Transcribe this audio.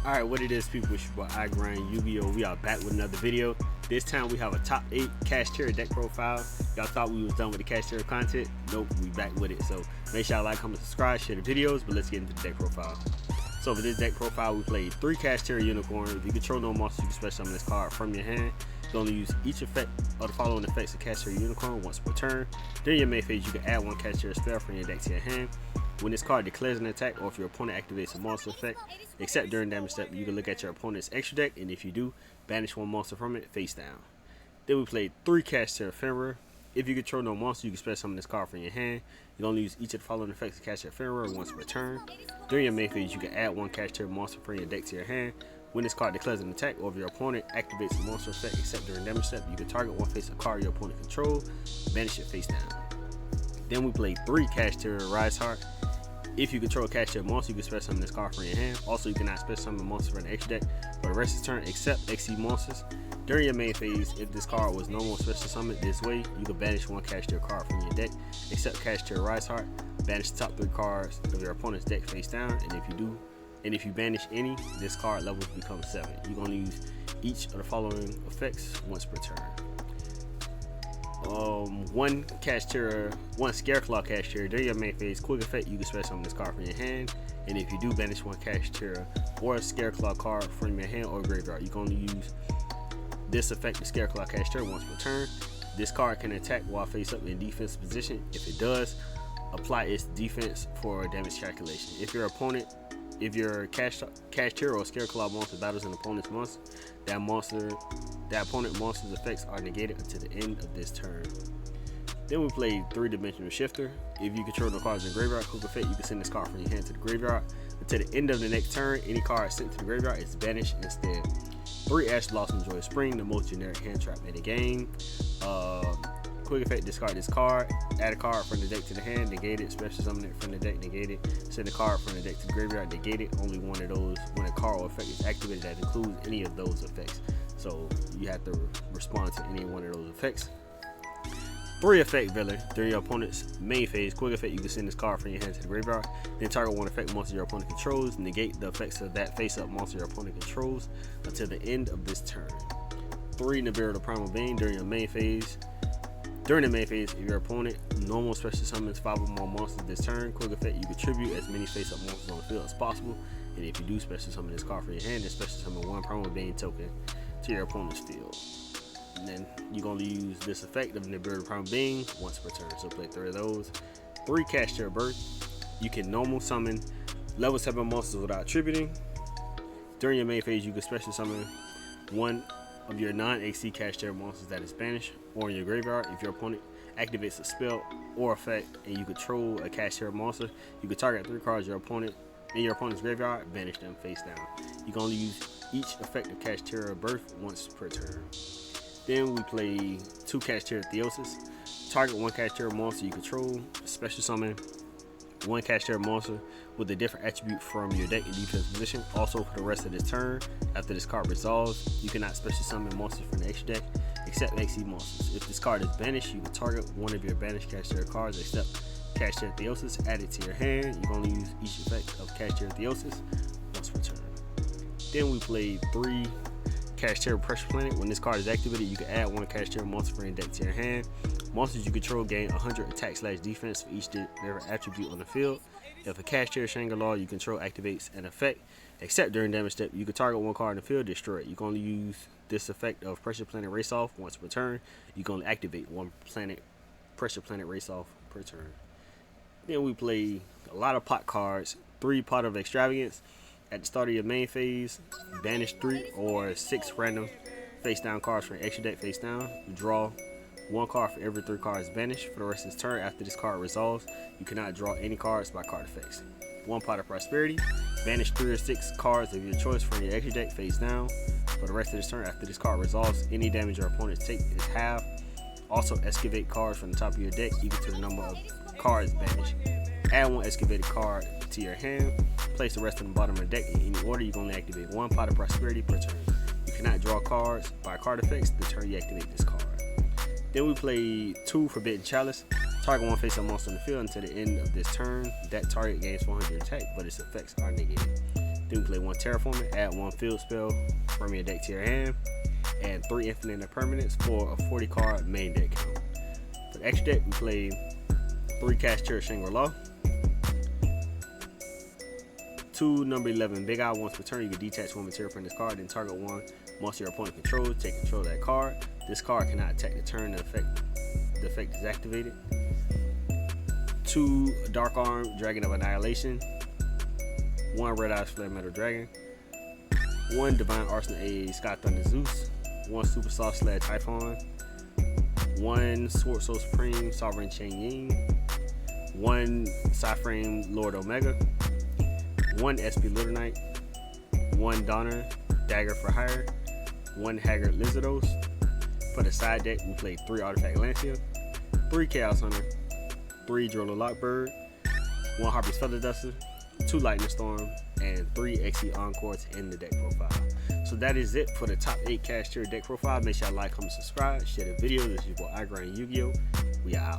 Alright, what it is, people, it's your boy I Grind Yu-Gi-Oh! We are back with another video. This time we have a top 8 Kashtira deck profile. Y'all thought we was done with the Kashtira content? Nope, we back with it. So make sure y'all like, comment, subscribe, share the videos, but let's get into the deck profile. So for this deck profile, we played 3 Kashtira Unicorn. If you control no monsters, you can special summon this card from your hand. You can only use each effect of the following effects of Kashtira Unicorn once per turn. During your main phase, you can add 1 Kashtira spell from your deck to your hand. When this card declares an attack or if your opponent activates a monster effect, except during damage step, you can look at your opponent's extra deck, and if you do, banish 1 monster from it face down. Then we played 3 Kashtira Ephemera. If you control no monster, you can special summon this card from your hand. You can only use each of the following effects of Kashtira Ephemera once per turn. During your main phase, you can add 1 Kashtira monster from your deck to your hand. When this card declares an attack or if your opponent activates a monster effect except during damage step, you can target 1 face of card your opponent controls, banish it face down. Then we played 3 Kashtira Rise Heart. If you control a Kashtira monster, you can special summon this card from your hand. Also, you cannot special summon a monster from the extra deck for the rest of the turn except XC monsters. During your main phase, if this card was normal special summoned this way, you can banish 1 Kashtira card from your deck except Kashtira Rise Heart. Banish the top 3 cards of your opponent's deck face down, and if you banish any, this card levels become 7. You can only use each of the following effects once per turn. 1 Scareclaw Kashtira. During your main phase, quick effect, you can special summon this card from your hand, and if you do, banish 1 Kashtira or a Scareclaw card from your hand or graveyard. You can only use this effect, the Scareclaw Kashtira, once per turn. This card can attack while face up in defensive position. If it does, apply its defense for damage calculation. If your Kashtira or Scareclaw monster battles an opponent's monster, that opponent monster's effects are negated until the end of this turn. Then we played 3-Dimensional Shifter. If you control no cards in graveyard, quick effect, you can send this card from your hand to the graveyard. Until the end of the next turn, any card sent to the graveyard is banished instead. 3 Ash Blossom Joy Spring, the most generic hand trap in the game. Quick effect, discard this card, add a card from the deck to the hand, negate it, special summon it from the deck, negate it, send a card from the deck to the graveyard, negate it. Only one of those when a card or effect is activated that includes any of those effects. So you have to respond to any one of those effects. 3 Effect Villain. During your opponent's main phase, quick effect, you can send this card from your hand to the graveyard, then target 1 effect monster your opponent controls, negate the effects of that face-up monster your opponent controls until the end of this turn. 3 Nibiru the Primal Being. During the main phase, if your opponent normal special summons 5 or more monsters this turn, quick effect, you contribute as many face-up monsters on the field as possible, and if you do special summon this card from your hand, then special summon 1 Primal Being token to your opponent's field. And then you can only use this effect of Nibiru the Primal Being once per turn, so play 3 of those. 3 Kashtira Birth. You can normal summon level 7 monsters without attributing. During your main phase, you can special summon 1 of your non-XC Kashtira monsters that is banished or in your graveyard. If your opponent activates a spell or effect and you control a Kashtira monster, you can target 3 cards in your opponent's graveyard, banish them face down. You can only use each effect of Kashtira Birth once per turn. Then we play 2 Kashtira Theosis. Target 1 Kashtira monster you control, special summon 1 Kashtira monster with a different attribute from your deck in defense position. Also, for the rest of this turn, after this card resolves, you cannot special summon monsters from the extra deck except XC monsters. If this card is banished, you can target 1 of your banished Kashtira cards except Kashtira Theosis, add it to your hand. You can only use each effect of Kashtira Theosis once per turn. Then we played 3 Kashtira Pressure Planet. When this card is activated, you can add 1 Kashtira monster from your deck to your hand. Monsters you control gain 100 attack/defense for each different attribute on the field. If a Kashtira Shangri-La you control activates an effect, except during damage step, you can target 1 card in the field, destroy it. You can only use this effect of Pressure Planet Race Off once per turn. You can only activate 1 Pressure Planet Race Off per turn. Then we play a lot of pot cards. 3 Pot of Extravagance. At the start of your main phase, banish 3 or 6 random face down cards from your extra deck face down. You draw 1 card for every 3 cards banished. For the rest of this turn, after this card resolves, you cannot draw any cards by card effects. 1 Pot of Prosperity. Banish 3 or 6 cards of your choice from your extra deck face down. For the rest of this turn, after this card resolves, any damage your opponents take is halved. Also, excavate cards from the top of your deck equal to the number of cards banished. Add 1 excavated card to your hand. Place the rest on the bottom of the deck in any order. You can only activate 1 Pot of Prosperity per turn. You cannot draw cards by card effects the turn you activate this card. Then we play 2 Forbidden Chalice. Target 1 face-up monster on the field until the end of this turn. That target gains 400 attack, but its effects are negated. Then we play 1 Terraformer, add 1 field spell from your deck to your hand, and 3 infinite permanents for a 40 card main deck count. For the extra deck, we play 3 Kashtira Shangri-La, 2 number 11 Big Eye. Once per turn, you can detach 1 material from this card, then target 1 monster your opponent controls, take control of that card. This card cannot attack the turn the effect is activated. 2 Dark Arm Dragon of Annihilation, 1 Red Eyes Flare Metal Dragon, 1 Divine Arsenal A Sky Thunder Zeus, 1 Super Soft Sled Typhon, 1 Sword Soul Supreme Sovereign Chain Ying, 1 Psyframe Lord Omega, 1 SP Little Knight, 1 Donner Dagger for Hire, 1 Haggard Lizardos. For the side deck, we play 3 Artifact Lancia, 3 Chaos Hunter, 3 Drolo Lockbird, 1 Harpy's Feather Duster, 2 Lightning Storm, and 3 XE Encores in the deck profile. So that is it for the top 8 Kashtira deck profile. Make sure you like, comment, subscribe, share the video. This is your boy Yu-Gi-Oh! We are out.